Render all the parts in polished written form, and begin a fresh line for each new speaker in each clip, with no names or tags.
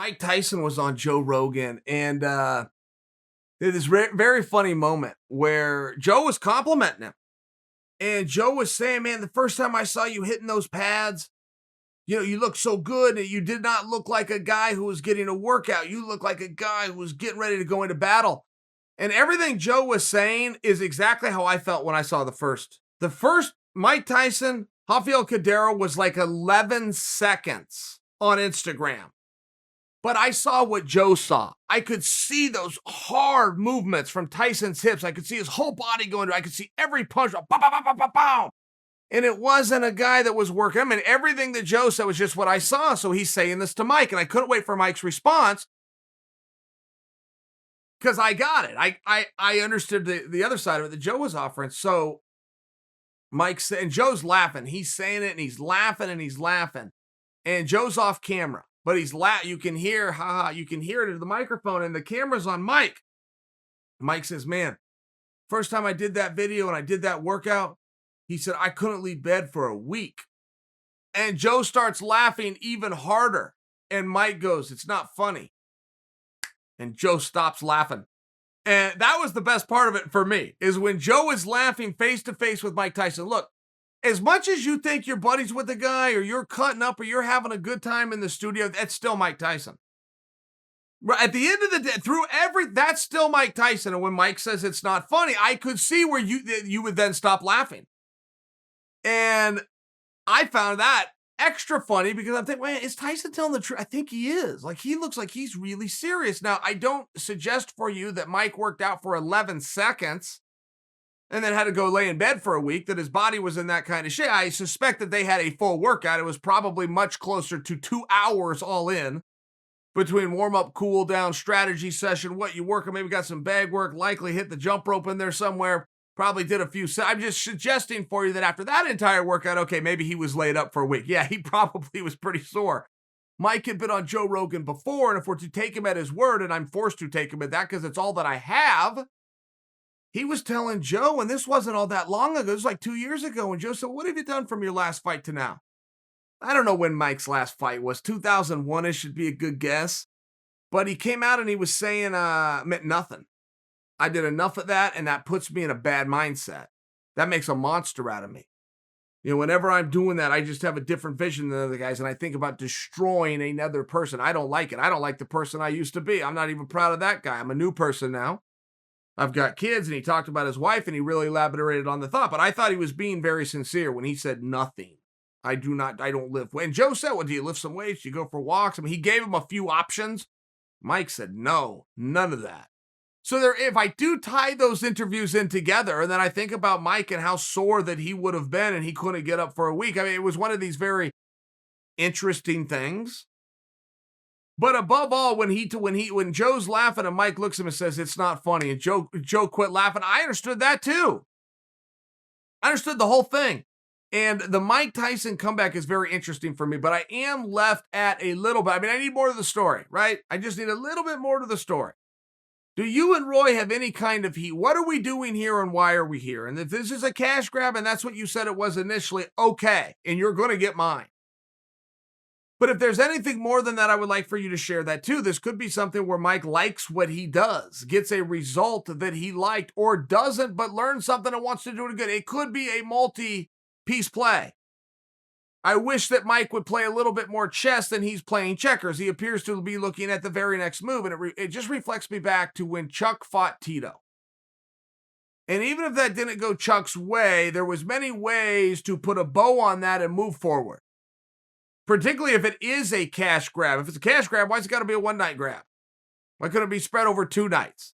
Mike Tyson was on Joe Rogan, and there's this very funny moment where Joe was complimenting him, and Joe was saying, "Man, the first time I saw you hitting those pads, you look so good, and you did not look like a guy who was getting a workout. You look like a guy who was getting ready to go into battle." And everything Joe was saying is exactly how I felt when I saw the first. The first Mike Tyson, Rafael Cadero was like 11 seconds on Instagram. But I saw what Joe saw. I could see those hard movements from Tyson's hips. I could see his whole body going. I could see every punch. Bow, bow, bow, bow, bow, bow. And it wasn't a guy that was working. I mean, everything that Joe said was just what I saw. So he's saying this to Mike, and I couldn't wait for Mike's response because I got it. I understood the other side of it that Joe was offering. So Mike said, and Joe's laughing. He's saying it, and he's laughing, and he's laughing. And Joe's off camera. But you can hear, you can hear it into the microphone, and the camera's on Mike. Mike says, "Man, first time I did that video and I did that workout," he said, "I couldn't leave bed for a week." And Joe starts laughing even harder. And Mike goes, "It's not funny." And Joe stops laughing. And that was the best part of it for me, is when Joe is laughing face to face with Mike Tyson. Look, as much as you think you're buddies with the guy, or you're cutting up, or you're having a good time in the studio, that's still Mike Tyson. At the end of the day, that's still Mike Tyson. And when Mike says it's not funny, I could see where you would then stop laughing. And I found that extra funny because I'm thinking, "Man, is Tyson telling the truth?" I think he is. Like, he looks like he's really serious. Now, I don't suggest for you that Mike worked out for 11 seconds and then had to go lay in bed for a week, that his body was in that kind of shape. I suspect that they had a full workout. It was probably much closer to 2 hours all in between warm-up, cool-down, strategy session, what you work on, maybe got some bag work, likely hit the jump rope in there somewhere, probably did a few. I'm just suggesting for you that after that entire workout, okay, maybe he was laid up for a week. Yeah, he probably was pretty sore. Mike had been on Joe Rogan before, and if we're to take him at his word, and I'm forced to take him at that because it's all that I have, he was telling Joe, and this wasn't all that long ago, it was like 2 years ago, and Joe said, "What have you done from your last fight to now?" I don't know when Mike's last fight was. 2001-ish should be a good guess. But he came out and he was saying, meant nothing. "I did enough of that, and that puts me in a bad mindset. That makes a monster out of me. Whenever I'm doing that, I just have a different vision than other guys, and I think about destroying another person. I don't like it. I don't like the person I used to be. I'm not even proud of that guy. I'm a new person now. I've got kids," and he talked about his wife, and he really elaborated on the thought. But I thought he was being very sincere when he said nothing. I don't lift weights. And Joe said, "Well, do you lift some weights? Do you go for walks?" I mean, he gave him a few options. Mike said, "No, none of that." So if I do tie those interviews in together, and then I think about Mike and how sore that he would have been and he couldn't get up for a week. I mean, it was one of these very interesting things. But above all, when Joe's laughing and Mike looks at him and says, "It's not funny," and Joe quit laughing, I understood that too. I understood the whole thing. And the Mike Tyson comeback is very interesting for me, but I am left at a little bit. I mean, I need more to the story, right? I just need a little bit more to the story. Do you and Roy have any kind of heat? What are we doing here and why are we here? And if this is a cash grab and that's what you said it was initially, okay, and you're going to get mine. But if there's anything more than that, I would like for you to share that too. This could be something where Mike likes what he does, gets a result that he liked, or doesn't, but learns something and wants to do it again. It could be a multi-piece play. I wish that Mike would play a little bit more chess than he's playing checkers. He appears to be looking at the very next move, and it just reflects me back to when Chuck fought Tito. And even if that didn't go Chuck's way, there was many ways to put a bow on that and move forward. Particularly if it is a cash grab. If it's a cash grab, why's it got to be a one-night grab? Why couldn't it be spread over 2 nights?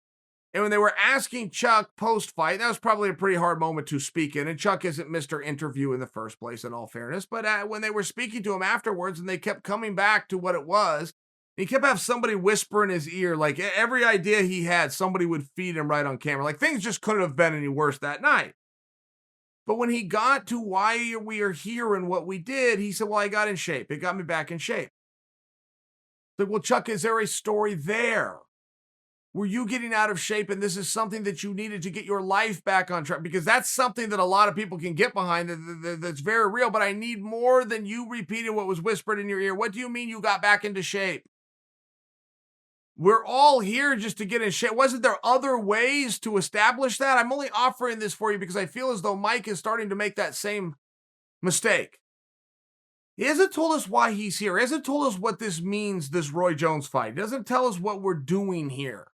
And when they were asking Chuck post-fight, that was probably a pretty hard moment to speak in. And Chuck isn't Mr. Interview in the first place, in all fairness. But when they were speaking to him afterwards and they kept coming back to what it was, he kept having somebody whisper in his ear, like every idea he had, somebody would feed him right on camera. Like things just couldn't have been any worse that night. But when he got to why we are here and what we did, he said, "Well, I got in shape. It got me back in shape." Like, well, Chuck, is there a story there? Were you getting out of shape and this is something that you needed to get your life back on track? Because that's something that a lot of people can get behind that's very real. But I need more than you repeating what was whispered in your ear. What do you mean you got back into shape? We're all here just to get in shape. Wasn't there other ways to establish that? I'm only offering this for you because I feel as though Mike is starting to make that same mistake. He hasn't told us why he's here. He hasn't told us what this means, this Roy Jones fight. He doesn't tell us what we're doing here.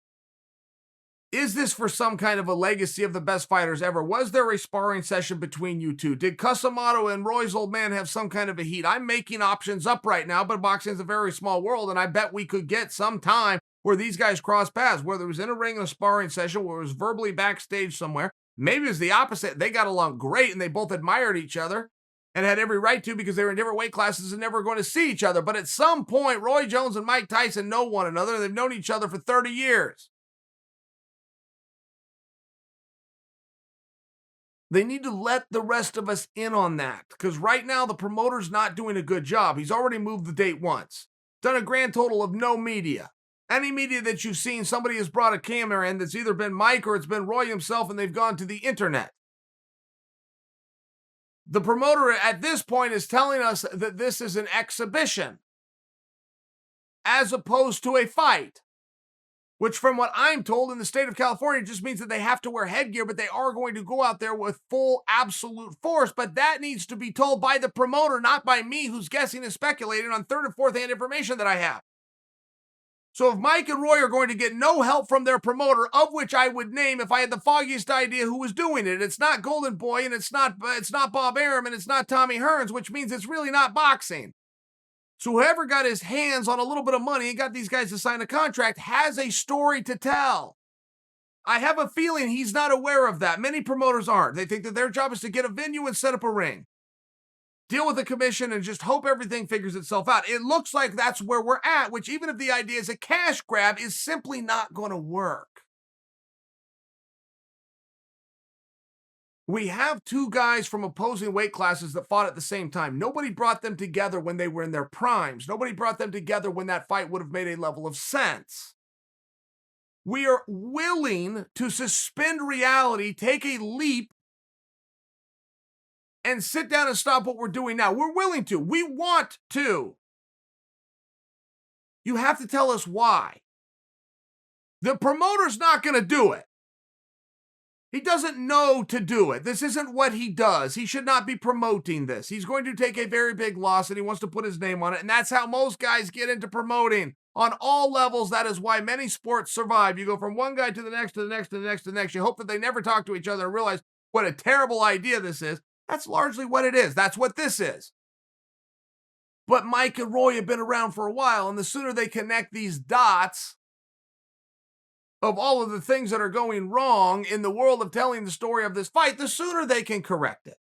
Is this for some kind of a legacy of the best fighters ever? Was there a sparring session between you two? Did Cusimano and Roy's old man have some kind of a heat? I'm making options up right now, but boxing is a very small world, and I bet we could get some time where these guys cross paths, whether it was in a ring in a sparring session, where it was verbally backstage somewhere. Maybe it was the opposite. They got along great, and they both admired each other and had every right to because they were in different weight classes and never going to see each other. But at some point, Roy Jones and Mike Tyson know one another, and they've known each other for 30 years. They need to let the rest of us in on that because right now the promoter's not doing a good job. He's already moved the date once, done a grand total of no media. Any media that you've seen, somebody has brought a camera in that's either been Mike or it's been Roy himself, and they've gone to the internet. The promoter at this point is telling us that this is an exhibition as opposed to a fight, which from what I'm told in the state of California just means that they have to wear headgear, but they are going to go out there with full absolute force. But that needs to be told by the promoter, not by me, who's guessing and speculating on third and fourth hand information that I have. So if Mike and Roy are going to get no help from their promoter, of which I would name if I had the foggiest idea who was doing it, it's not Golden Boy, and it's not Bob Arum, and it's not Tommy Hearns, which means it's really not boxing. So whoever got his hands on a little bit of money and got these guys to sign a contract has a story to tell. I have a feeling he's not aware of that. Many promoters aren't. They think that their job is to get a venue and set up a ring, deal with the commission, and just hope everything figures itself out. It looks like that's where we're at, which even if the idea is a cash grab, is simply not going to work. We have two guys from opposing weight classes that fought at the same time. Nobody brought them together when they were in their primes. Nobody brought them together when that fight would have made a level of sense. We are willing to suspend reality, take a leap, and sit down and stop what we're doing now. We're willing to. We want to. You have to tell us why. The promoter's not going to do it. He doesn't know to do it. This isn't what he does. He should not be promoting this. He's going to take a very big loss, and he wants to put his name on it, and that's how most guys get into promoting. On all levels, that is why many sports survive. You go from one guy to the next, to the next, to the next, to the next. You hope that they never talk to each other and realize what a terrible idea this is. That's largely what it is. That's what this is. But Mike and Roy have been around for a while, and the sooner they connect these dots of all of the things that are going wrong in the world of telling the story of this fight, the sooner they can correct it.